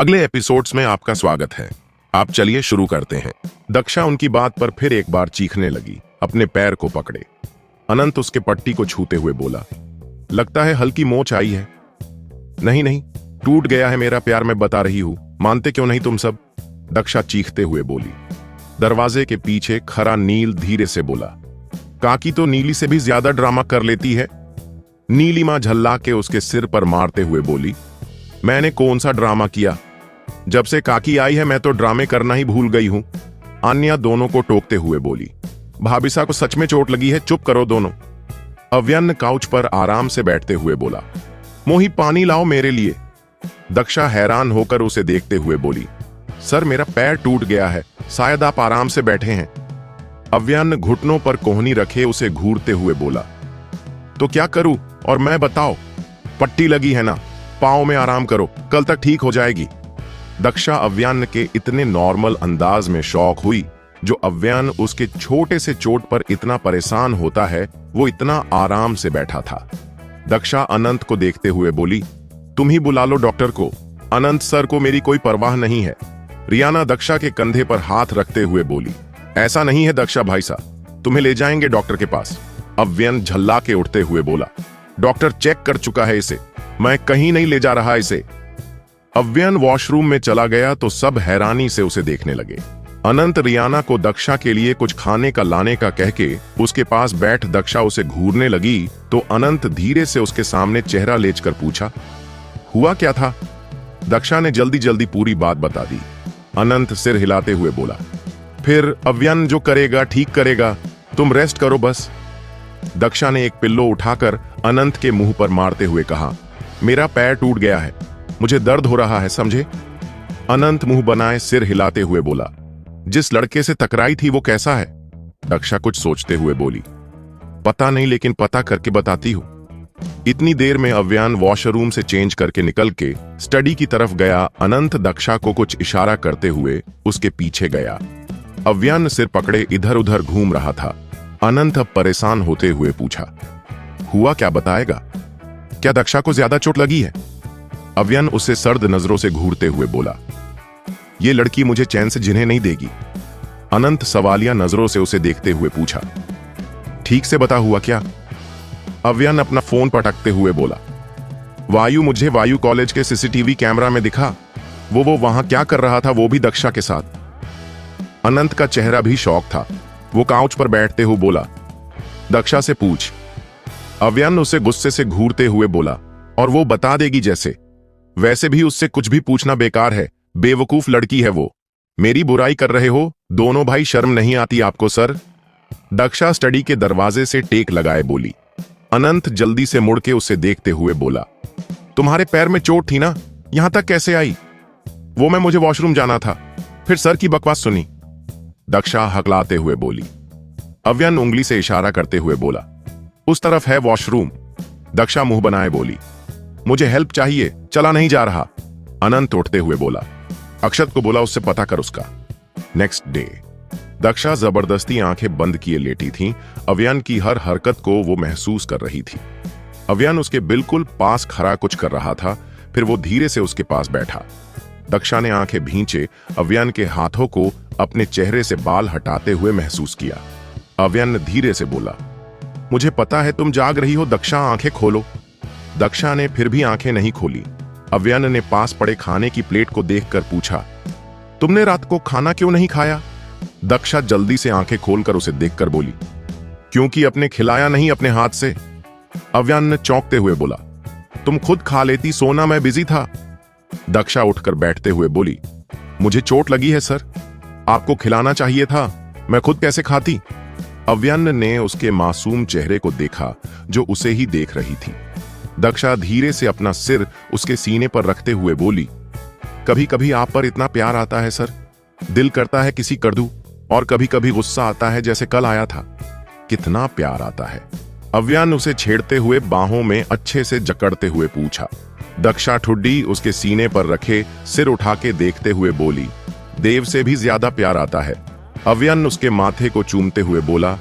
अगले एपिसोड्स में आपका स्वागत है। आप चलिए शुरू करते हैं। दक्षा उनकी बात पर फिर एक बार चीखने लगी। अपने पैर को पकड़े अनंत उसके पट्टी को छूते हुए बोला, लगता है हल्की मोच आई है। नहीं नहीं, टूट गया है मेरा प्यार, मैं बता रही हूं, मानते क्यों नहीं तुम सब? दक्षा चीखते हुए बोली। दरवाजे के पीछे खड़ा नील धीरे से बोला, काकी तो नीली से भी ज्यादा ड्रामा कर लेती है। नीलिमा झल्ला के उसके सिर पर मारते हुए बोली, मैंने कौन सा ड्रामा किया? जब से काकी आई है मैं तो ड्रामे करना ही भूल गई हूं। आन्या दोनों को टोकते हुए बोली, भाभिसा को सच में चोट लगी है, चुप करो दोनों। अव्यन काउच पर आराम से बैठते हुए बोला, मोही पानी लाओ मेरे लिए। दक्षा हैरान होकर उसे देखते हुए बोली, सर मेरा पैर टूट गया है, शायद आप आराम से बैठे हैं। अव्यन घुटनों पर कोहनी रखे उसे घूरते हुए बोला, तो क्या करूं और मैं बताओ? पट्टी लगी है ना, पाँव में आराम करो, कल तक ठीक हो जाएगी। दक्षा अव्यन के इतने नॉर्मल अंदाज में शॉक हुई। जो अव्यन उसके छोटे से चोट पर इतना परेशान होता है, वो इतना आराम से बैठा था। दक्षा अनंत को देखते हुए बोली, तुम ही बुला लो डॉक्टर को, अनंत सर को मेरी कोई परवाह नहीं है। रियाना दक्षा के कंधे पर हाथ रखते हुए बोली, ऐसा नहीं है दक्षा भाई साहब, तुम्हें ले जाएंगे डॉक्टर के पास। अव्यन झल्ला के उठते हुए बोला, डॉक्टर चेक कर चुका है इसे, मैं कहीं नहीं ले जा रहा इसे। अव्यन वॉशरूम में चला गया तो सब हैरानी से उसे देखने लगे। अनंत रियाना को दक्षा के लिए कुछ खाने का लाने का कह के उसके पास बैठ दक्षा उसे घूरने लगी तो अनंत धीरे से उसके सामने चेहरा लेचकर पूछा, हुआ क्या था? दक्षा ने जल्दी जल्दी पूरी बात बता दी। अनंत सिर हिलाते हुए बोला, फिर अव्यन जो करेगा ठीक करेगा, तुम रेस्ट करो बस। दक्षा ने एक पिल्लो उठाकर अनंत के मुंह पर मारते हुए कहा, मेरा पैर टूट गया है, मुझे दर्द हो रहा है, समझे? अनंत मुंह बनाए सिर हिलाते हुए बोला, जिस लड़के से टकराई थी वो कैसा है? दक्षा कुछ सोचते हुए बोली, पता नहीं, लेकिन पता करके बताती हूं। इतनी देर में अव्यन वॉशरूम से चेंज करके निकल के स्टडी की तरफ गया। अनंत दक्षा को कुछ इशारा करते हुए उसके पीछे गया। अव्यन सिर पकड़े इधर उधर घूम रहा था। अनंत अब परेशान होते हुए पूछा, हुआ क्या, बताएगा? क्या दक्षा को ज्यादा चोट लगी है? अव्यन उसे सर्द नजरों से घूरते हुए बोला, ये लड़की मुझे चैन से जिन्हें नहीं देगी। अनंत सवालिया नजरों से उसे देखते हुए पूछा, ठीक से बता हुआ क्या? अव्यन अपना फोन पटकते हुए बोला, मुझे वायु कॉलेज के सीसीटीवी कैमरा में दिखा, वो वहां क्या कर रहा था, वो भी दक्षा के साथ। अनंत का चेहरा भी शौक था। वो काउच पर बैठते हुए बोला, दक्षा से पूछ। अव्यन उसे गुस्से से घूरते हुए बोला, और वो बता देगी जैसे। वैसे भी उससे कुछ भी पूछना बेकार है, बेवकूफ लड़की है वो। मेरी बुराई कर रहे हो दोनों भाई, शर्म नहीं आती आपको सर? दक्षा स्टडी के दरवाजे से टेक लगाए बोली। अनंत जल्दी से मुड़ के उसे देखते हुए बोला, तुम्हारे पैर में चोट थी ना, यहां तक कैसे आई? वो मुझे वॉशरूम जाना था, फिर सर की बकवास सुनी। दक्षा हकलाते हुए बोली। अव्यन उंगली से इशारा करते हुए बोला, उस तरफ है वॉशरूम। दक्षा मुंह बनाए बोली, मुझे हेल्प चाहिए, चला नहीं जा रहा। अनंत उठते हुए बोला, अक्षत को बोला उससे पता कर उसका। नेक्स्ट डे दक्षा जबरदस्ती आंखें बंद किए लेटी थी। अव्यन की हर हरकत को वो महसूस कर रही थी। अव्यन उसके बिल्कुल पास खड़ा कुछ कर रहा था, फिर वो धीरे से उसके पास बैठा। दक्षा ने आंखें भींचे अव्यन के हाथों को अपने चेहरे से बाल हटाते हुए महसूस किया। अव्यन धीरे से बोला, मुझे पता है तुम जाग रही हो दक्षा, आंखें खोलो। दक्षा ने फिर भी आंखें नहीं खोली। अव्यन ने पास पड़े खाने की प्लेट को देखकर पूछा, तुमने रात को खाना क्यों नहीं खाया? दक्षा जल्दी से आंखें खोलकर उसे देखकर बोली, क्योंकि अपने खिलाया नहीं अपने हाथ से। अव्यन ने चौंकते हुए बोला, तुम खुद खा लेती, सोना मैं बिजी था। दक्षा उठकर बैठते हुए बोली, मुझे चोट लगी है सर, आपको खिलाना चाहिए था, मैं खुद कैसे खाती? अव्यन ने उसके मासूम चेहरे को देखा जो उसे ही देख रही थी। दक्षा धीरे से अपना सिर उसके सीने पर रखते हुए बोली, कभी कभी आप पर इतना प्यार आता है सर, दिल करता है किसी कर दूं, और कभी कभी गुस्सा आता है जैसे कल आया था। कितना प्यार आता है? अव्यन उसे छेड़ते हुए बाहों में अच्छे से जकड़ते हुए पूछा। दक्षा ठुड्डी उसके सीने पर रखे सिर उठा के देखते हुए बोली, देव से भी ज्यादा प्यार आता है। अव्यन उसके माथे को चूमते हुए बोला,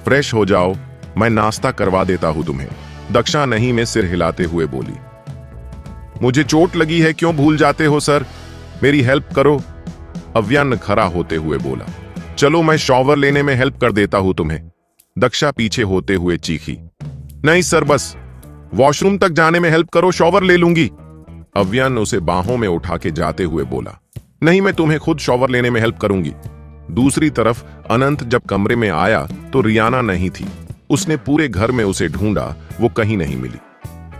फ्रेश हो जाओ, मैं नाश्ता करवा देता हूं तुम्हें। दक्षा नहीं में सिर हिलाते हुए बोली, मुझे चोट लगी है, क्यों भूल जाते हो सर? मेरी हेल्प करो। अव्यन खड़ा होते हुए बोला। चलो मैं शॉवर लेने में हेल्प कर देता हूं तुम्हें। दक्षा पीछे होते हुए चीखी। नहीं सर, बस वॉशरूम तक जाने में हेल्प करो, शॉवर ले लूंगी। अव्यन उसे बाहों में उठा के जाते हुए बोला। नहीं, मैं तुम्हें खुद शॉवर लेने में हेल्प करूंगी। दूसरी तरफ अनंत जब कमरे में आया तो रियाना नहीं थी। उसने पूरे घर में उसे ढूंढा, वो कहीं नहीं मिली।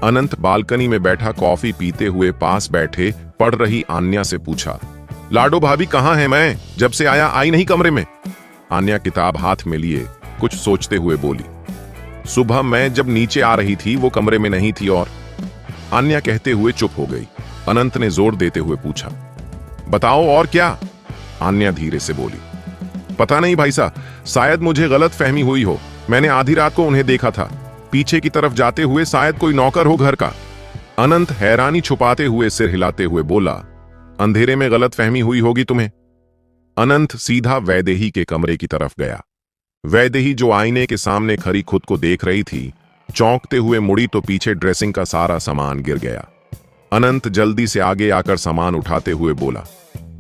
अनंत बालकनी में बैठा कॉफी पीते हुए पास बैठे पढ़ रही आन्या से पूछा, लाडो भाभी कहाँ है? मैं जब से आया आई नहीं कमरे में। आन्या किताब हाथ में लिए कुछ सोचते हुए बोली, सुबह मैं जब नीचे आ रही थी वो कमरे में नहीं थी। और आन्या कहते हुए चुप हो गई। अनंत ने जोर देते हुए पूछा, बताओ और क्या? आन्या धीरे से बोली, पता नहीं भाई साहब, शायद मुझे गलत फहमी हुई हो। मैंने आधी रात को उन्हें देखा था पीछे की तरफ जाते हुए, शायद कोई नौकर हो घर का। अनंत हैरानी छुपाते हुए सिर हिलाते हुए बोला, अंधेरे में गलत फहमी हुई होगी तुम्हें। अनंत सीधा वैदेही के कमरे की तरफ गया। वैदेही जो आईने के सामने खड़ी खुद को देख रही थी, चौंकते हुए मुड़ी तो पीछे ड्रेसिंग का सारा सामान गिर गया। अनंत जल्दी से आगे आकर सामान उठाते हुए बोला,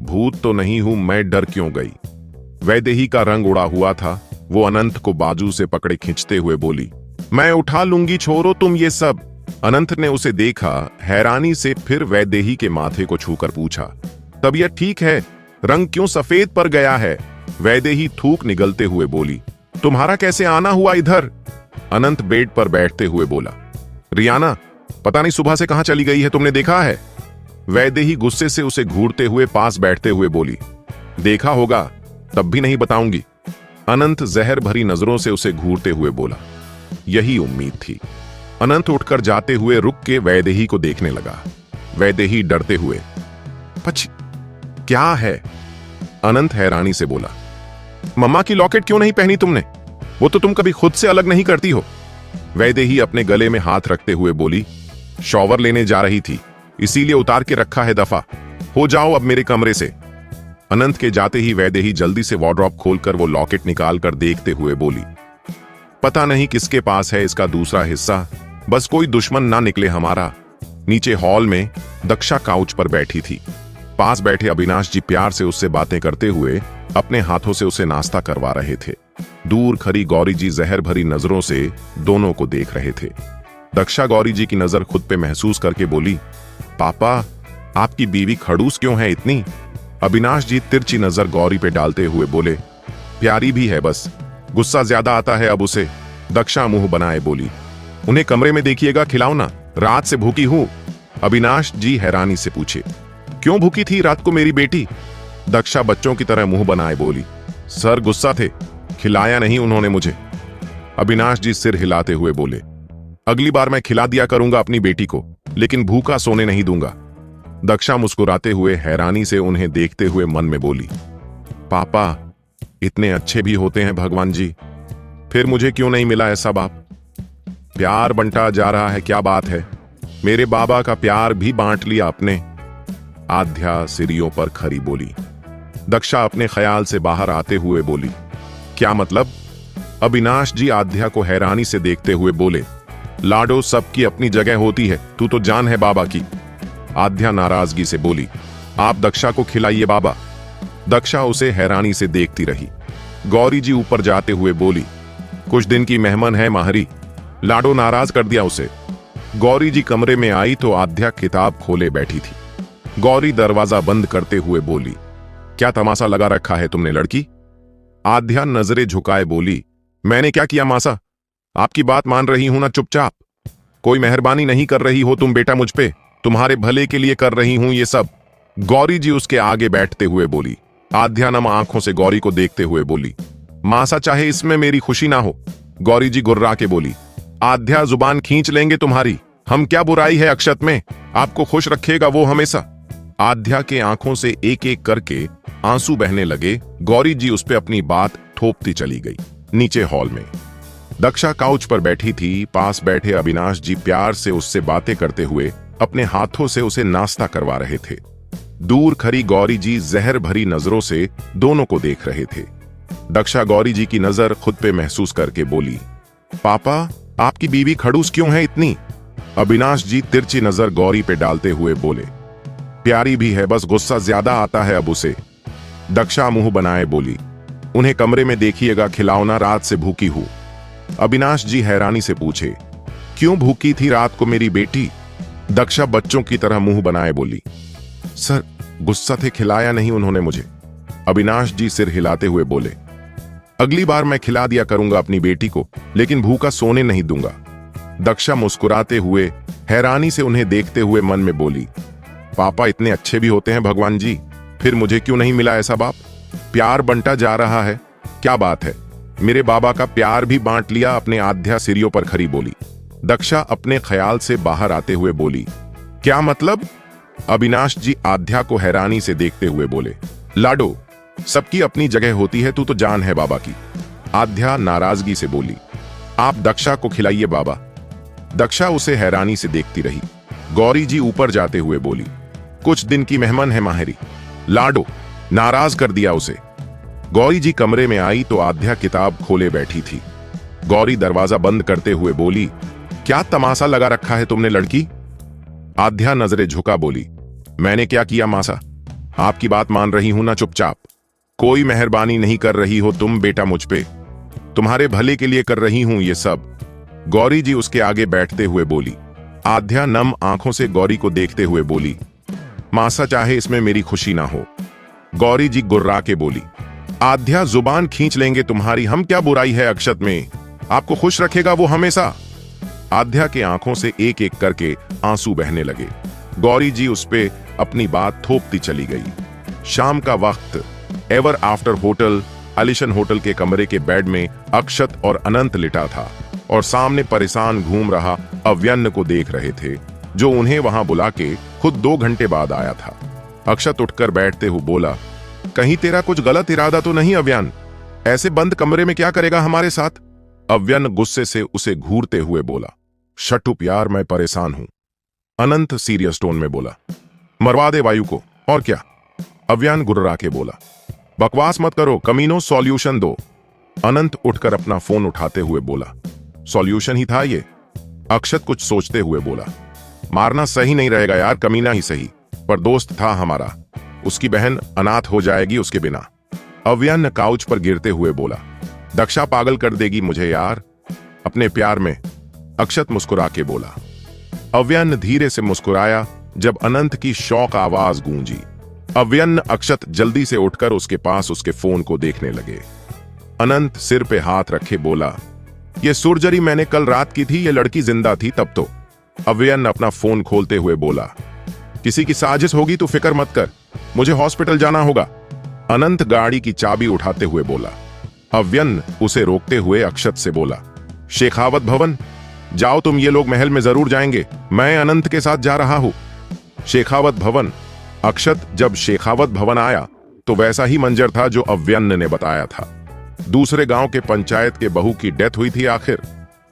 भूत तो नहीं हूं मैं, डर क्यों गई? वैदेही का रंग उड़ा हुआ था। वो अनंत को बाजू से पकड़े खींचते हुए बोली, मैं उठा लूंगी, छोड़ो तुम ये सब। अनंत ने उसे देखा हैरानी से, फिर वैदेही के माथे को छूकर पूछा, तबीयत ठीक है? रंग क्यों सफेद पर गया है? वैदेही थूक निगलते हुए बोली, तुम्हारा कैसे आना हुआ इधर? अनंत बेड पर बैठते हुए बोला, रियाना पता नहीं सुबह से कहां चली गई है, तुमने देखा है? वैदेही गुस्से से उसे घूरते हुए पास बैठते हुए बोली, देखा होगा तब भी नहीं बताऊंगी। अनंत जहर भरी नजरों से उसे घूरते हुए बोला, यही उम्मीद थी। अनंत उठकर जाते हुए रुक के वैदेही को देखने लगा। वैदेही डरते हुए, पछ क्या है? अनंत हैरानी से बोला, मम्मा की लॉकेट क्यों नहीं पहनी तुमने? वो तो तुम कभी खुद से अलग नहीं करती हो। वैदेही अपने गले में हाथ रखते हुए बोली, शॉवर लेने जा रही थी इसीलिए उतार के रखा है, दफा हो जाओ अब मेरे कमरे से। अनंत के जाते ही वैदेही जल्दी से वार्डरोब खोलकर वो लॉकेट निकालकर देखते हुए बोली, पता नहीं किसके पास है इसका दूसरा हिस्सा, बस कोई दुश्मन ना निकले हमारा। नीचे हॉल में दक्षा काउच पर बैठी थी। पास बैठे अविनाश जी प्यार से उससे बातें करते हुए अपने हाथों से उसे नाश्ता करवा रहे थे। दूर खड़ी गौरी जी जहर भरी नजरों से दोनों को देख रहे थे। दक्षा गौरी जी की नजर खुद पे महसूस करके बोली, पापा आपकी बीवी खड़ूस क्यों है इतनी? अविनाश जी तिरछी नजर गौरी पे डालते हुए बोले, प्यारी भी है, बस गुस्सा ज्यादा आता है अब उसे। दक्षा मुंह बनाए बोली, उन्हें कमरे में देखिएगा, खिलाओ ना, रात से भूखी हूं। अविनाश जी हैरानी से पूछे, क्यों भूखी थी रात को मेरी बेटी? दक्षा बच्चों की तरह मुंह बनाए बोली, सर गुस्सा थे, खिलाया नहीं उन्होंने मुझे। अविनाश जी सिर हिलाते हुए बोले, अगली बार मैं खिला दिया करूंगा अपनी बेटी को, लेकिन भूखा सोने नहीं दूंगा। दक्षा मुस्कुराते हुए हैरानी से उन्हें देखते हुए मन में बोली, पापा इतने अच्छे भी होते हैं भगवान जी, फिर मुझे क्यों नहीं मिला ऐसा बाप? प्यार बंटा जा रहा है, क्या बात है, मेरे बाबा का प्यार भी बांट लिया आपने। आध्या सीढ़ियों पर खड़ी बोली। दक्षा अपने ख्याल से बाहर आते हुए बोली, क्या मतलब? अविनाश जी आध्या को हैरानी से देखते हुए बोले, लाडो सबकी अपनी जगह होती है, तू तो जान है बाबा की। आध्या नाराजगी से बोली, आप दक्षा को खिलाइए बाबा। दक्षा उसे हैरानी से देखती रही। गौरी जी ऊपर जाते हुए बोली, कुछ दिन की मेहमान है माहरी, लाडो नाराज कर दिया उसे। गौरी जी कमरे में आई तो आध्या किताब खोले बैठी थी। गौरी दरवाजा बंद करते हुए बोली, क्या तमाशा लगा रखा है तुमने लड़की? आध्या नजरें झुकाए बोली, मैंने क्या किया मासा? आपकी बात मान रही हूं ना चुपचाप। कोई मेहरबानी नहीं कर रही हो तुम बेटा मुझ पे, तुम्हारे भले के लिए कर रही हूं ये सब। गौरी जी उसके आगे बैठते हुए बोली। आध्या नम आंखों से गौरी को देखते हुए बोली, मासा चाहे इसमें मेरी खुशी ना हो। गौरी जी गुर्रा के बोली, आध्या जुबान खींच लेंगे तुम्हारी, हम क्या बुराई है अक्षत में, आपको खुश रखेगा वो हमेशा। आध्या के आंखों से एक एक करके आंसू बहने लगे। गौरी जी उस पे अपनी बात थोपती चली गई। नीचे हॉल में दक्षा काउच पर बैठी थी। पास बैठे अविनाश जी प्यार से उससे बातें करते हुए अपने हाथों से उसे नाश्ता करवा रहे थे। दूर खड़ी गौरी जी जहर भरी नजरों से दोनों को देख रहे थे। दक्षा गौरी जी की नजर खुद पे महसूस करके बोली, पापा आपकी बीवी खड़ूस क्यों है इतनी? अविनाश जी तिरछी नजर गौरी पे डालते हुए बोले, प्यारी भी है, बस गुस्सा ज्यादा आता है अब उसे। दक्षा मुंह बनाए बोली, उन्हें कमरे में देखिएगा, खिलौना, रात से भूखी हूं। अविनाश जी हैरानी से पूछे, क्यों भूखी थी रात को मेरी बेटी? दक्षा बच्चों की तरह मुंह बनाए बोली, सर गुस्सा थे, खिलाया नहीं उन्होंने मुझे। अविनाश जी सिर हिलाते हुए बोले, अगली बार मैं खिला दिया करूंगा अपनी बेटी को, लेकिन भूखा सोने नहीं दूंगा। दक्षा मुस्कुराते हुए हैरानी से उन्हें देखते हुए मन में बोली, पापा इतने अच्छे भी होते हैं भगवान जी, फिर मुझे क्यों नहीं मिला ऐसा बाप? प्यार बंटा जा रहा है, क्या बात है, मेरे बाबा का प्यार भी बांट लिया। अपने आध्या सिरियों पर खड़ी बोली। दक्षा अपने ख्याल से बाहर आते हुए बोली, क्या मतलब? अविनाश जी आध्या को हैरानी से देखते हुए बोले, लाडो, सबकी अपनी जगह होती है, तू तो जान है बाबा की। आध्या नाराजगी से बोली, आप दक्षा को खिलाइए बाबा। दक्षा उसे हैरानी से देखती रही। गौरी जी ऊपर जाते हुए बोली, कुछ दिन की मेहमान है माहिरी। लाडो नाराज कर दिया उसे। गौरी जी कमरे में आई तो आध्या किताब खोले बैठी थी। गौरी दरवाजा बंद करते हुए बोली, क्या तमाशा लगा रखा है तुमने लड़की? आध्या नजरें झुका बोली, मैंने क्या किया मासा? आपकी बात मान रही हूं ना चुपचाप। कोई मेहरबानी नहीं कर रही हो तुम बेटा मुझ पे, तुम्हारे भले के लिए कर रही हूं ये सब। गौरी जी उसके आगे बैठते हुए बोली। आध्या नम आंखों से गौरी को देखते हुए बोली, मासा चाहे इसमें मेरी खुशी ना हो। गौरी जी गुर्रा के बोली, आध्या जुबान खींच लेंगे तुम्हारी, हम क्या बुराई है अक्षत में, आपको खुश रखेगा वो हमेशा। आध्या के आंखों से एक एक करके आंसू बहने लगे। गौरी जी उस पे अपनी बात थोपती चली गई। शाम का वक्त एवर आफ्टर होटल, आलिशान होटल के कमरे के बेड में अक्षत और अनंत लिटा था और सामने परेशान घूम रहा अव्यन्न को देख रहे थे, जो उन्हें वहां बुला के खुद 2 घंटे बाद आया था। अक्षत उठकर बैठते हुए बोला, कहीं तेरा कुछ गलत इरादा तो नहीं अव्यन्न? ऐसे बंद कमरे में क्या करेगा हमारे साथ? अव्यन्न गुस्से से उसे घूरते हुए बोला, शट अप यार, मैं परेशान हूं। अनंत सीरियस टोन में बोला, मरवा दे वायु को, और क्या? अव्यन्न गुर्रा के बोला, बकवास मत करो कमीनो, सॉल्यूशन दो। अनंत उठकर अपना फोन उठाते हुए बोला, सॉल्यूशन ही था ये? अक्षत कुछ सोचते हुए बोला, मारना सही नहीं रहेगा यार, कमीना ही सही, पर दोस्त था हमारा, उसकी बहन अनाथ हो जाएगी उसके बिना। अव्यन्न काउच पर गिरते हुए बोला, दक्षा पागल कर देगी मुझे यार अपने प्यार में। अक्षत मुस्कुरा के बोला। अव्यन्न धीरे से मुस्कुराया जब अनंत की शौक आवाज गूंजी। अव्यन्न अक्षत जल्दी से उठकर उसके पास उसके फोन को देखने लगे। अनंत सिर पे हाथ रखे बोला, ये सुरजरी मैंने कल रात की थी, ये लड़की जिंदा थी तब तो। अव्यन्न अपना फोन खोलते हुए बोला, किसी की साजिश होगी तो फिक्र मत कर, मुझे हॉस्पिटल जाना होगा। अनंत गाड़ी की चाबी उठाते हुए बोला। अव्यन्न उसे रोकते हुए अक्षत से बोला, शेखावत भवन जाओ तुम, ये लोग महल में जरूर जाएंगे, मैं अनंत के साथ जा रहा हूं। शेखावत भवन। अक्षत जब शेखावत भवन आया तो वैसा ही मंजर था जो अव्यन्न ने बताया था। दूसरे गांव के पंचायत के बहू की डेथ हुई थी आखिर।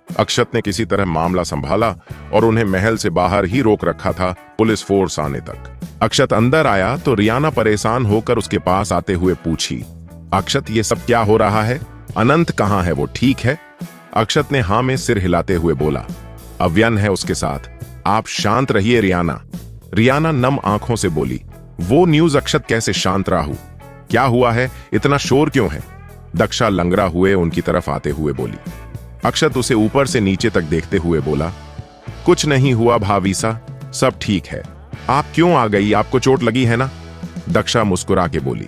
अक्षत ने किसी तरह मामला संभाला और उन्हें महल से बाहर ही रोक रखा था पुलिस फोर्स आने तक। अक्षत अंदर आया तो रियाना परेशान होकर उसके पास आते हुए पूछी, अक्षत ये सब क्या हो रहा है? अनंत कहाँ है, वो ठीक है? अक्षत ने हाँ में सिर हिलाते हुए बोला, अव्यन्न है उसके साथ, आप शांत रहिए रियाना। रियाना नम आंखों से बोली, वो न्यूज अक्षत कैसे शांत राहु, क्या हुआ है, इतना शोर क्यों है? दक्षा लंगड़ा हुए उनकी तरफ आते हुए बोली। अक्षत उसे ऊपर से नीचे तक देखते हुए बोला, कुछ नहीं हुआ भावीसा, सब ठीक है। आप क्यों आ गई, आपको चोट लगी है ना? दक्षा मुस्कुरा के बोली,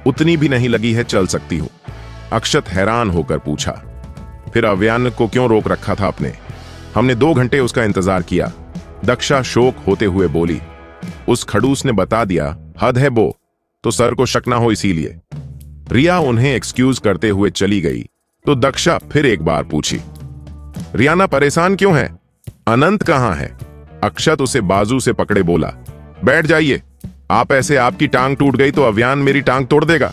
उतनी भी नहीं लगी है, चल सकती हो। अक्षत हैरान होकर पूछा, फिर अव्यन्न को क्यों रोक रखा था आपने? हमने 2 घंटे उसका इंतजार किया। दक्षा शोक होते हुए बोली, उस खड़ूस ने बता दिया, हद है वो तो, सर को शक ना हो इसीलिए। रिया उन्हें एक्सक्यूज करते हुए चली गई तो दक्षा फिर एक बार पूछी, रियाना परेशान क्यों है? अनंत कहां है? अक्षत उसे बाजू से पकड़े बोला, बैठ जाइए, आप ऐसे आपकी टांग टूट गई तो अव्यन्न मेरी टांग तोड़ देगा।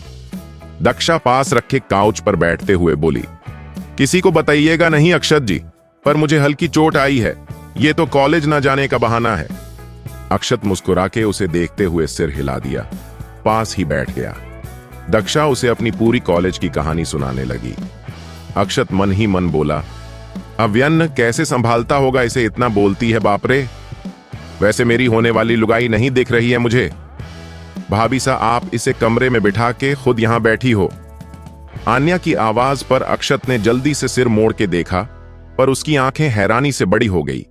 दक्षा पास रखे काउच पर बैठते हुए बोली, किसी को बताइएगा नहीं अक्षत जी, पर मुझे हल्की चोट आई है, ये तो कॉलेज ना जाने का बहाना है। अक्षत मुस्कुरा के उसे देखते हुए सिर हिला दिया, पास ही बैठ गया। दक्षा उसे अपनी पूरी कॉलेज की कहानी सुनाने लगी। अक्षत मन ही मन बोला, अव्यन्न कैसे संभालता होगा इसे, इतना बोलती है बाप रे। वैसे मेरी होने वाली लुगाई नहीं दिख रही है मुझे। भाभी सा, आप इसे कमरे में बिठा के खुद यहां बैठी हो। आन्या की आवाज पर अक्षत ने जल्दी से सिर मोड़ के देखा, पर उसकी आंखें हैरानी से बड़ी हो गई।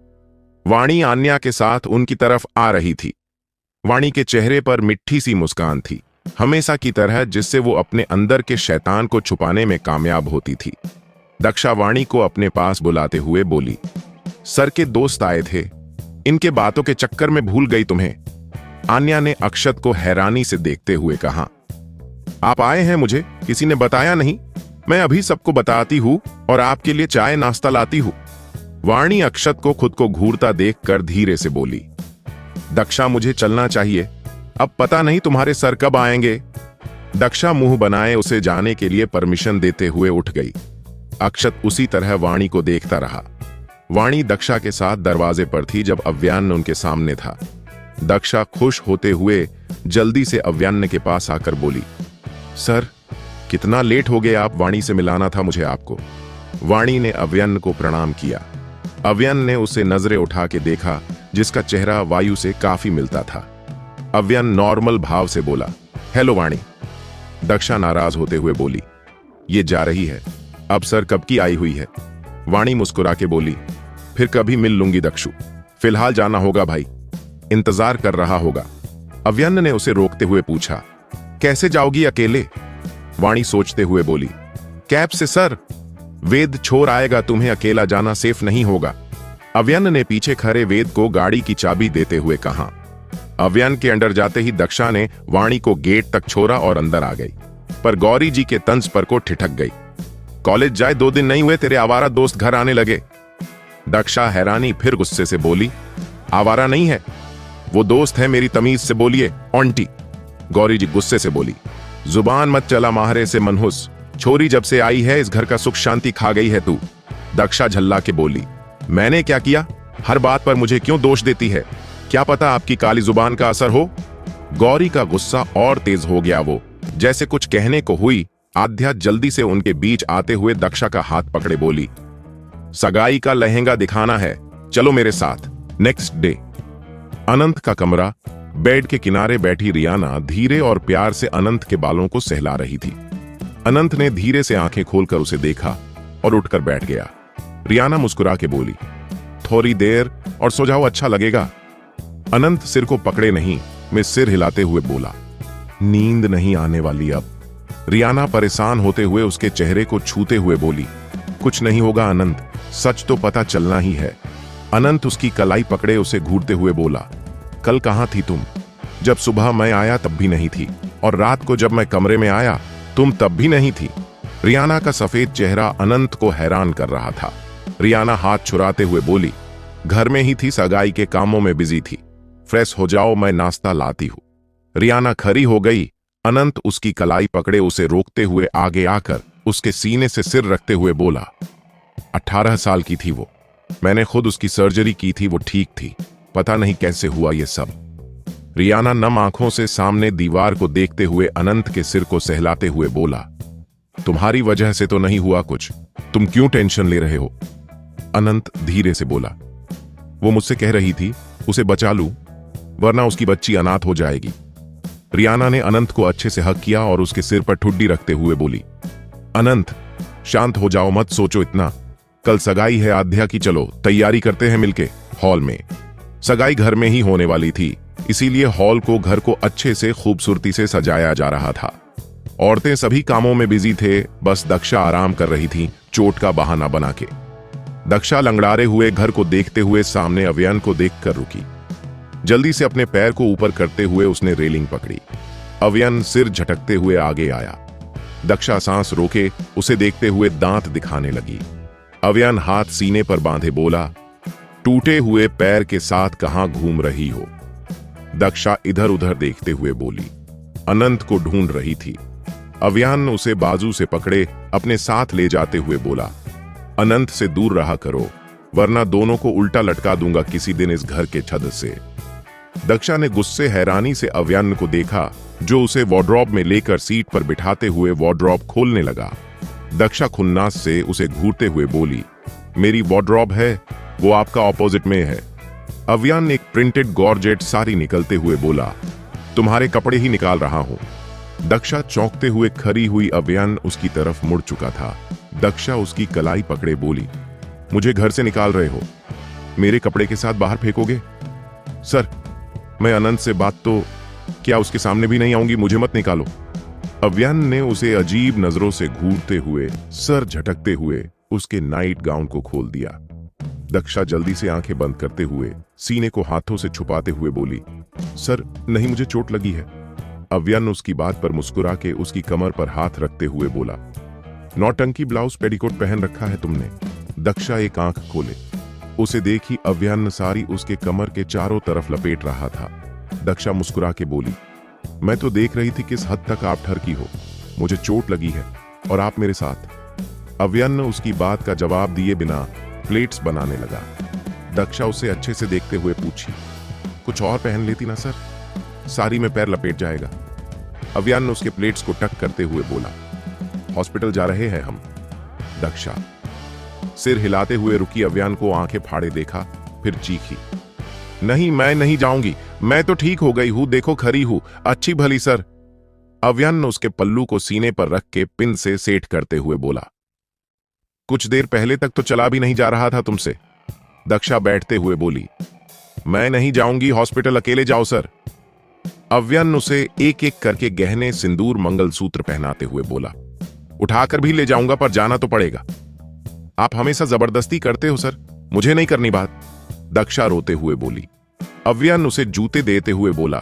वाणी आन्या के साथ उनकी तरफ आ रही थी। वाणी के चेहरे पर मिट्टी सी मुस्कान थी, हमेशा की तरह, जिससे वो अपने अंदर के शैतान को छुपाने में कामयाब होती थी। दक्षा वाणी को अपने पास बुलाते हुए बोली, सर के दोस्त आए थे, इनके बातों के चक्कर में भूल गई तुम्हें। आन्या ने अक्षत को हैरानी से देखते हुए कहा, आप आए हैं, मुझे किसी ने बताया नहीं। मैं अभी सबको बताती हूँ और आपके लिए चाय नाश्ता लाती हूँ। वाणी अक्षत को खुद को घूरता देखकर धीरे से बोली, दक्षा मुझे चलना चाहिए, अब पता नहीं तुम्हारे सर कब आएंगे। दक्षा मुंह बनाए उसे जाने के लिए परमिशन देते हुए उठ गई। अक्षत उसी तरह वाणी को देखता रहा। वाणी दक्षा के साथ दरवाजे पर थी जब अव्यान उनके सामने था। दक्षा खुश होते हुए जल्दी से अव्यान के पास आकर बोली, सर कितना लेट हो गए आप, वाणी से मिलाना था मुझे आपको। वाणी ने अव्यन को प्रणाम किया। अव्यन ने उसे नजरें उठा के देखा, जिसका चेहरा वायु से काफी मिलता था। अव्यन नॉर्मल भाव से बोला, हेलो वाणी। दक्षा नाराज होते हुए बोली, ये जा रही है, अब सर कब की आई हुई है। वाणी मुस्कुरा के बोली, फिर कभी मिल लूंगी दक्षु, फिलहाल जाना होगा भाई, इंतजार कर रहा होगा। अव्यन ने उसे रोकते हुए पूछा, कैसे जाओगी अकेले। वाणी सोचते हुए बोली, कैब से सर, वेद छोड़ आएगा, तुम्हें अकेला जाना सेफ नहीं होगा। अव्यन ने पीछे खड़े वेद को गाड़ी की चाबी देते हुए कहा। अव्यन के अंदर जाते ही दक्षा ने वाणी को गेट तक छोड़ा और अंदर आ गई, पर गौरी जी के तंज पर को ठिठक गई। कॉलेज जाए 2 दिन नहीं हुए, तेरे आवारा दोस्त घर आने लगे। दक्षा हैरानी फिर गुस्से से बोली, आवारा नहीं है, वो दोस्त है मेरी, तमीज से बोलिए ऑन्टी। गौरी जी गुस्से से बोली, जुबान मत चला माहरे से मनहुस, छोरी जब से आई है इस घर का सुख शांति खा गई है तू। दक्षा झल्ला के बोली, मैंने क्या किया, हर बात पर मुझे क्यों दोष देती है, क्या पता आपकी काली जुबान का असर हो। गौरी का गुस्सा और तेज हो गया, वो जैसे कुछ कहने को हुई। आध्या जल्दी से उनके बीच आते हुए दक्षा का हाथ पकड़े बोली, सगाई का लहंगा दिखाना है, चलो मेरे साथ। नेक्स्ट डे अनंत का कमरा। बेड के किनारे बैठी रियाना धीरे और प्यार से अनंत के बालों को सहला रही थी। अनंत ने धीरे से आंखें खोलकर उसे देखा और उठकर बैठ गया। रियाना मुस्कुरा के बोली, थोड़ी देर और सो जाओ, अच्छा लगेगा। अनंत सिर को पकड़े नहीं में सिर हिलाते हुए बोला, नींद नहीं आने वाली अब। रियाना परेशान होते हुए उसके चेहरे को छूते हुए बोली, कुछ नहीं होगा अनंत, सच तो पता चलना ही है। अनंत उसकी कलाई पकड़े उसे घूरते हुए बोला, कल कहां थी तुम, जब सुबह मैं आया तब भी नहीं थी, और रात को जब मैं कमरे में आया तुम तब भी नहीं थी। रियाना का सफेद चेहरा अनंत को हैरान कर रहा था। रियाना हाथ छुड़ाते हुए बोली, घर में ही थी, सगाई के कामों में बिजी थी, फ्रेश हो जाओ, मैं नाश्ता लाती हूं। रियाना खड़ी हो गई। अनंत उसकी कलाई पकड़े उसे रोकते हुए आगे आकर उसके सीने से सिर रखते हुए बोला, 18 साल की थी वो, मैंने खुद उसकी सर्जरी की थी, वो ठीक थी, पता नहीं कैसे हुआ ये सब। रियाना नम आंखों से सामने दीवार को देखते हुए अनंत के सिर को सहलाते हुए बोला, तुम्हारी वजह से तो नहीं हुआ कुछ, तुम क्यों टेंशन ले रहे हो। अनंत धीरे से बोला, वो मुझसे कह रही थी उसे बचा लूं, वरना उसकी बच्ची अनाथ हो जाएगी। रियाना ने अनंत को अच्छे से हक किया और उसके सिर पर ठुड्डी रखते हुए बोली, अनंत शांत हो जाओ, मत सोचो इतना, कल सगाई है आध्या की, चलो तैयारी करते हैं मिलके। हॉल में सगाई घर में ही होने वाली थी, इसीलिए हॉल को, घर को अच्छे से खूबसूरती से सजाया जा रहा था। औरतें सभी कामों में बिजी थे, बस दक्षा आराम कर रही थी चोट का बहाना बना के। दक्षा लंगड़ारे हुए घर को देखते हुए सामने अव्यन को देखकर रुकी। जल्दी से अपने पैर को ऊपर करते हुए उसने रेलिंग पकड़ी। अव्यन सिर झटकते हुए आगे आया। दक्षा सांस रोके उसे देखते हुए दांत दिखाने लगी। अव्यन हाथ सीने पर बांधे बोला, टूटे हुए पैर के साथ कहां घूम रही हो। दक्षा इधर उधर देखते हुए बोली, अनंत को ढूंढ रही थी। अव्यन उसे बाजू से पकड़े अपने साथ ले जाते हुए बोला, अनंत से दूर रहा करो, वरना दोनों को उल्टा लटका दूंगा किसी दिन इस घर के छत से। दक्षा ने गुस्से हैरानी से अव्यन को देखा, जो उसे वार्डरोब में लेकर सीट पर बिठाते हुए वार्डरोब खोलने लगा। दक्षा खुन्नास से उसे घूरते हुए बोली, मेरी वार्डरोब है, वो आपका ऑपोजिट में है। अव्यान एक प्रिंटेड गॉर्जेट साड़ी निकलते हुए बोला, तुम्हारे कपड़े ही निकाल रहा हूं। दक्षा चौंकते हुए खड़ी हुई अव्यान उसकी तरफ मुड़ चुका था। दक्षा उसकी कलाई पकड़े बोली, मुझे घर से निकाल रहे हो, मेरे कपड़े के साथ बाहर फेंकोगे? सर, मैं अनंत से बात तो क्या उसके सामने भी नहीं आऊंगी, मुझे मत निकालो। अव्यान ने उसे अजीब नजरों से घूरते हुए, सर झटकते हुए उसके नाइट गाउन को खोल दिया। दक्षा जल्दी से आंखें बंद करते हुए सीने को हाथों से छुपाते हुए बोली, सर नहीं, मुझे चोट लगी है। अव्यान उसकी बात पर मुस्कुरा के उसकी कमर पर हाथ रखते हुए बोला, नौटंकी ब्लाउज पेटीकोट पहन रखा है तुमने। दक्षा एक आंख खोले, उसे देखी अव्यान सारी उसके कमर के चारों तरफ लपेट रहा था। दक्षा मुस्कुरा के बोली, मैं तो देख रही थी किस हद तक आप ठरकी हो, मुझे चोट लगी है और आप मेरे साथ। अव्यान ने उसकी बात का जवाब दिए बिना प्लेट्स बनाने लगा। दक्षा उसे अच्छे से देखते हुए पूछी, कुछ और पहन लेती ना सर, साड़ी में पैर लपेट जाएगा। अव्यान ने उसके प्लेट्स को टक करते हुए बोला, हॉस्पिटल जा रहे हैं हम। दक्षा सिर हिलाते हुए रुकी, अव्यान को आंखें फाड़े देखा, फिर चीखी, नहीं मैं नहीं जाऊंगी, मैं तो ठीक हो गई हूं, देखो खरी हूं, अच्छी भली सर। अव्यान ने उसके पल्लू को सीने पर रख के पिन से सेट करते हुए बोला, कुछ देर पहले तक तो चला भी नहीं जा रहा था तुमसे। दक्षा बैठते हुए बोली, मैं नहीं जाऊंगी, हॉस्पिटल अकेले जाओ सर। अव्यान उसे एक एक करके गहने, सिंदूर, मंगलसूत्र पहनाते हुए बोला, उठाकर भी ले जाऊंगा पर जाना तो पड़ेगा। आप हमेशा जबरदस्ती करते हो सर, मुझे नहीं करनी बात। दक्षा रोते हुए बोली। अव्यान उसे जूते देते हुए बोला,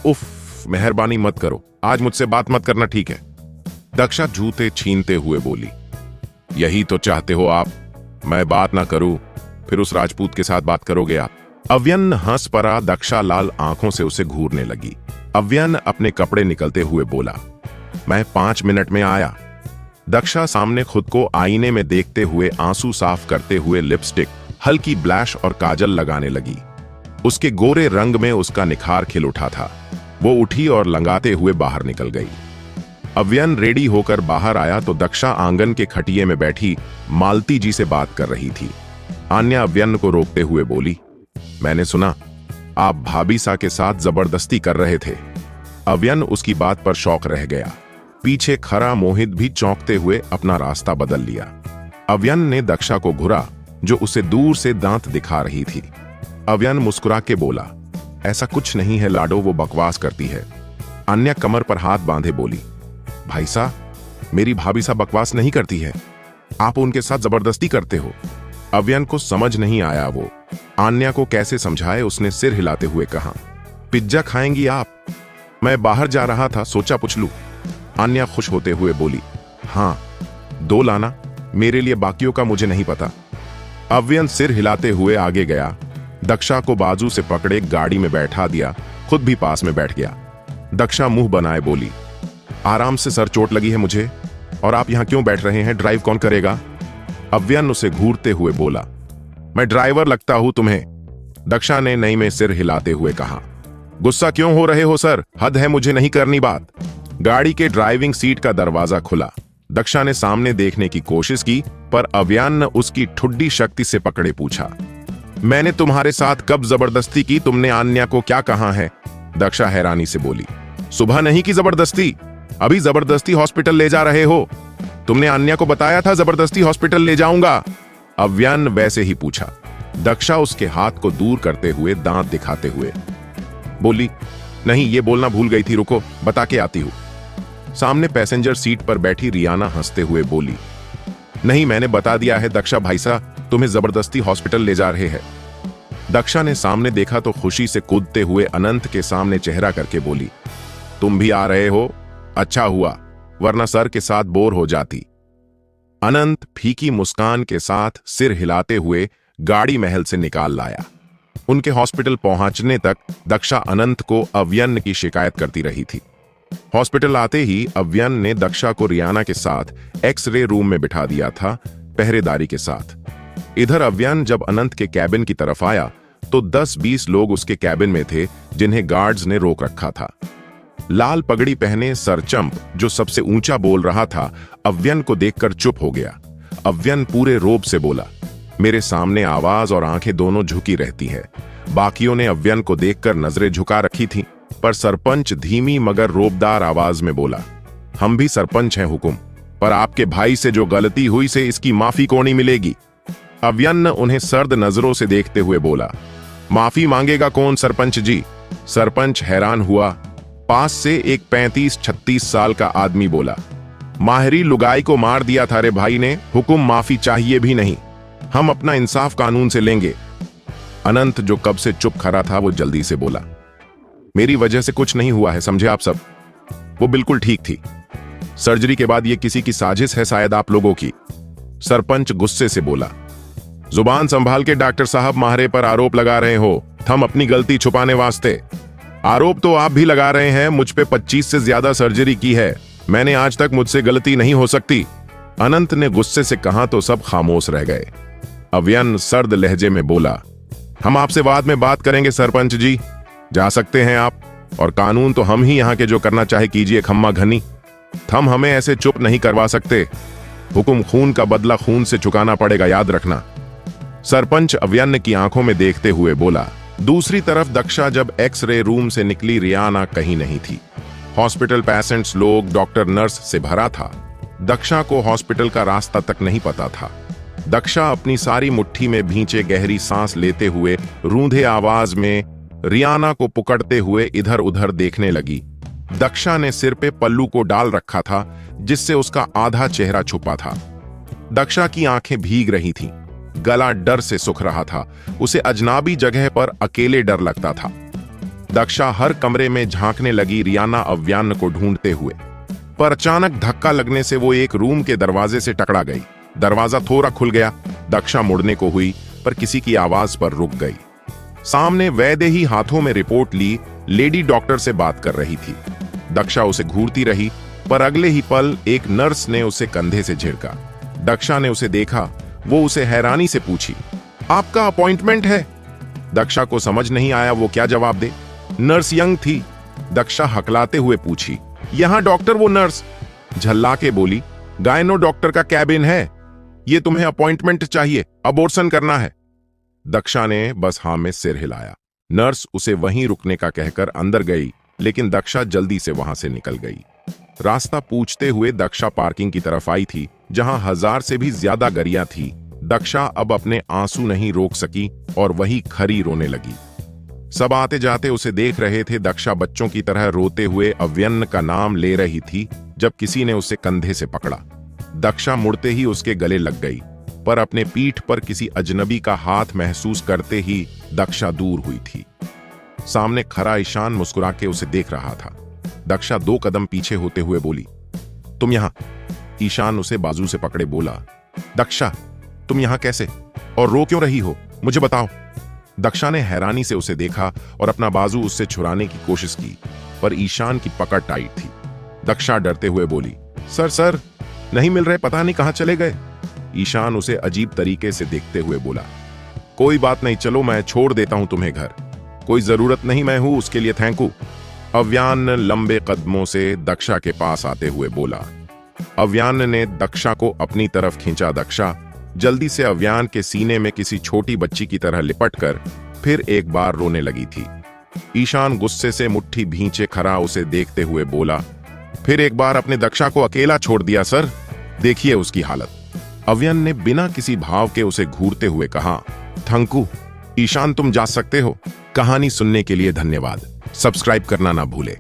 उफ, मेहरबानी मत करो, आज मुझसे बात मत करना, ठीक है। दक्षा जूते छीनते हुए बोली, यही तो चाहते हो आप, मैं बात ना करूं, फिर उस राजपूत के साथ बात करोगे आप। अव्यान हंस पड़ा। दक्षा लाल आंखों से उसे घूरने लगी। अव्यान अपने कपड़े निकलते हुए बोला, मैं 5 मिनट में आया। दक्षा सामने खुद को आईने में देखते हुए आंसू साफ करते हुए लिपस्टिक, हल्की ब्लैश और काजल लगाने लगी। उसके गोरे रंग में उसका निखार खिल उठा था। वो उठी और लंगाते हुए बाहर निकल गई। अव्यान रेडी होकर बाहर आया तो दक्षा आंगन के खटिये में बैठी मालती जी से बात कर रही थी। आन्या अव्यान को रोकते हुए बोली, मैंने सुना आप भाभी सा के साथ जबरदस्ती कर रहे थे। अव्यान उसकी बात पर शौक रह गया। पीछे खड़ा मोहित भी चौंकते हुए अपना रास्ता बदल लिया। अव्यान ने दक्षा को घुरा, जो उसे दूर से दांत दिखा रही थी। अव्यान मुस्कुरा के बोला, ऐसा कुछ नहीं है लाडो, वो बकवास करती है। अन्या कमर पर हाथ बांधे बोली, भाई साहब, मेरी भाभी सा बकवास नहीं करती है, आप उनके साथ जबरदस्ती करते हो। अव्यान को समझ नहीं आया वो आन्या को कैसे समझाए। उसने सिर हिलाते हुए कहा, पिज्जा खाएंगी आप? मैं बाहर जा रहा था, सोचा पूछ लूं। आन्या खुश होते हुए बोली, हाँ 2 लाना, मेरे लिए बाकियों का मुझे नहीं पता। अव्यान सिर हिलाते हुए आगे गया। दक्षा को बाजू से पकड़े गाड़ी में बैठा दिया, खुद भी पास में बैठ गया। दक्षा मुंह बनाए बोली, आराम से सर, चोट लगी है मुझे, और आप यहां क्यों बैठ रहे हैं, ड्राइव कौन करेगा? अव्यान उसे घूरते हुए बोला, मैं ड्राइवर लगता हूं तुम्हें? दक्षा ने नई में सिर हिलाते हुए कहा, गुस्सा क्यों हो रहे हो सर, हद है, मुझे नहीं करनी बात। गाड़ी के ड्राइविंग सीट का दरवाजा खुला। दक्षा ने सामने देखने की कोशिश की, पर अव्यान ने उसकी ठुड्डी शक्ति से पकड़े पूछा, मैंने तुम्हारे साथ कब जबरदस्ती की, तुमने आन्या को क्या कहा है? दक्षा हैरानी से बोली, सुबह नहीं की जबरदस्ती, अभी जबरदस्ती हॉस्पिटल ले जा रहे हो। तुमने आन्या को बताया था जबरदस्ती हॉस्पिटल ले जाऊंगा? अव्यान वैसे ही पूछा। दक्षा उसके हाथ को दूर करते हुए दांत दिखाते हुए बोली, नहीं, ये बोलना भूल गई थी, रुको बता के आती हूं। सामने पैसेंजर सीट पर बैठी रियाना हंसते हुए बोली, नहीं, मैंने बता दिया है दक्षा भाई साहब, तुम्हें जबरदस्ती हॉस्पिटल ले जा रहे हैं। दक्षा ने सामने देखा तो खुशी से कूदते हुए अनंत के सामने चेहरा करके बोली, तुम भी आ रहे हो? अच्छा हुआ, वरना सर के साथ बोर हो जाती। अनंत फीकी मुस्कान के साथ सिर हिलाते हुए गाड़ी महल से निकाल लाया। उनके हॉस्पिटल पहुंचने तक दक्षा अनंत को अव्यन की शिकायत करती रही थी। हॉस्पिटल आते ही अव्यन ने दक्षा को रियाना के साथ एक्सरे रूम में बिठा दिया था, पहरेदारी के साथ। इधर अव्यन जब अनंत के कैबिन की तरफ आया तो 10-20 लोग उसके कैबिन में थे, जिन्हें गार्ड्स ने रोक रखा था। लाल पगड़ी पहने सरचंप, जो सबसे ऊंचा बोल रहा था, अव्यन को देखकर चुप हो गया। अव्यन पूरे रोब से बोला, मेरे सामने आवाज और आंखें दोनों झुकी रहती है। बाकियों ने अव्यन को देखकर नजरें झुका रखी थीं, पर सरपंच धीमी मगर रोबदार आवाज में बोला, हम भी सरपंच हैं हुकुम, पर आपके भाई से जो गलती हुई से इसकी माफी कौनी मिलेगी। अव्यन उन्हें सर्द नजरों से देखते हुए बोला, माफी मांगेगा कौन सरपंच जी? सरपंच हैरान हुआ। पास से एक 35-36 साल का आदमी बोला, माहिरी लुगाई को मार दिया था रे भाई ने, हुकुम माफी चाहिए भी नहीं, हम अपना इंसाफ कानून से लेंगे। अनंत जो कब से चुप खड़ा था वो जल्दी से बोला, मेरी वजह से कुछ नहीं हुआ है, समझे आप सब। वो बिल्कुल ठीक थी। सर्जरी के बाद ये किसी की साजिश है शायद आप लोगों की। सरपंच गुस्से से बोला, जुबान संभाल के डॉक्टर साहब माहरे पर आरोप लगा रहे हो, हम अपनी गलती छुपाने वास्ते। आरोप तो आप भी लगा रहे हैं, मुझ पे 25 से ज्यादा सर्जरी की है, मैंने आज तक, मुझसे गलती नहीं हो सकती। अनंत ने गुस्से से कहा तो सब खामोश रह गए। अव्यन सर्द लहजे में बोला, हम आपसे बाद में बात करेंगे सरपंच जी, जा सकते हैं आप, और कानून तो हम ही यहाँ के, जो करना चाहे कीजिए खम्मा घनी, हम हमें ऐसे चुप नहीं करवा सकते। हुकुम खून का बदला खून से चुकाना पड़ेगा, याद रखना। सरपंच अव्यन की आंखों में देखते हुए बोला। दूसरी तरफ दक्षा जब एक्सरे रूम से निकली, रियाना कहीं नहीं थी। हॉस्पिटल पेशेंट्स, लोग, डॉक्टर, नर्स से भरा था। दक्षा को हॉस्पिटल का रास्ता तक नहीं पता था। दक्षा अपनी सारी मुट्ठी में भींचे गहरी सांस लेते हुए रूंधे आवाज में रियाना को पुकारते हुए इधर उधर देखने लगी। दक्षा ने सिर पे पल्लू को डाल रखा था, जिससे उसका आधा चेहरा छुपा था। दक्षा की आंखें भीग रही थीं, गला डर से सूख रहा था, उसे अजनबी जगह पर अकेले डर लगता था। दक्षा हर कमरे में झांकने लगी, रियाना अव्यन को ढूंढते हुए, पर अचानक धक्का लगने से वो एक रूम के दरवाजे से टकरा गई। दरवाजा थोड़ा खुल गया, दक्षा मुड़ने को हुई, पर किसी की आवाज पर रुक गई। सामने वैदेही हाथों में रिपोर्ट ली लेडी डॉक्टर से बात कर रही थी। दक्षा उसे घूरती रही, पर अगले ही पल एक नर्स ने उसे कंधे से झिड़का। दक्षा ने उसे देखा, वो उसे हैरानी से पूछी, आपका अपॉइंटमेंट है? दक्षा को समझ नहीं आया वो क्या जवाब दे। नर्स यंग थी। दक्षा हकलाते हुए पूछी, यहां डॉक्टर? वो नर्स झल्ला के बोली, गायनो डॉक्टर का कैबिन है, ये तुम्हें अपॉइंटमेंट चाहिए, अबॉर्शन करना है। दक्षा ने बस हाँ में सिर हिलाया। नर्स उसे वहीं रुकने का कहकर अंदर गई, लेकिन दक्षा जल्दी से वहां से निकल गई। रास्ता पूछते हुए दक्षा पार्किंग की तरफ आई थी, जहां 1000 से भी ज्यादा गरियां थी। दक्षा अब अपने आंसू नहीं रोक सकी और वही खरी रोने लगी। सब आते जाते उसे देख रहे थे। दक्षा बच्चों की तरह रोते हुए अव्यन का नाम ले रही थी, जब किसी ने उसे कंधे से पकड़ा। दक्षा मुड़ते ही उसके गले लग गई, पर अपने पीठ पर किसी अजनबी का हाथ महसूस करते ही दक्षा दूर हुई थी। सामने खड़ा ईशान मुस्कुरा के उसे देख रहा था। दक्षा 2 कदम पीछे होते हुए बोली, तुम यहां? ईशान उसे बाजू से पकड़े बोला, दक्षा तुम यहां कैसे, और रो क्यों रही हो, मुझे बताओ। दक्षा ने हैरानी से उसे देखा और अपना बाजू उससे छुड़ाने की कोशिश की, पर ईशान की पकड़ टाइट थी। दक्षा डरते हुए बोली, सर नहीं मिल रहे, पता नहीं कहां चले गए। ईशान उसे अजीब तरीके से देखते हुए बोला, कोई बात नहीं, चलो मैं छोड़ देता हूं तुम्हें घर, कोई जरूरत नहीं, मैं हूं, उसके लिए थैंक यू। अव्यन लंबे कदमों से दक्षा के पास आते हुए बोला। अव्यन ने दक्षा को अपनी तरफ खींचा। दक्षा जल्दी से अव्यन के सीने में किसी छोटी बच्ची की तरह लिपटकर फिर एक बार रोने लगी थी। ईशान गुस्से से मुट्ठी भींचे खड़ा उसे देखते हुए बोला, फिर एक बार अपने दक्षा को अकेला छोड़ दिया सर, देखिए उसकी हालत। अव्यन ने बिना किसी भाव के उसे घूरते हुए कहा, थैंक यू ईशान, तुम जा सकते हो। कहानी सुनने के लिए धन्यवाद। सब्सक्राइब करना ना भूले।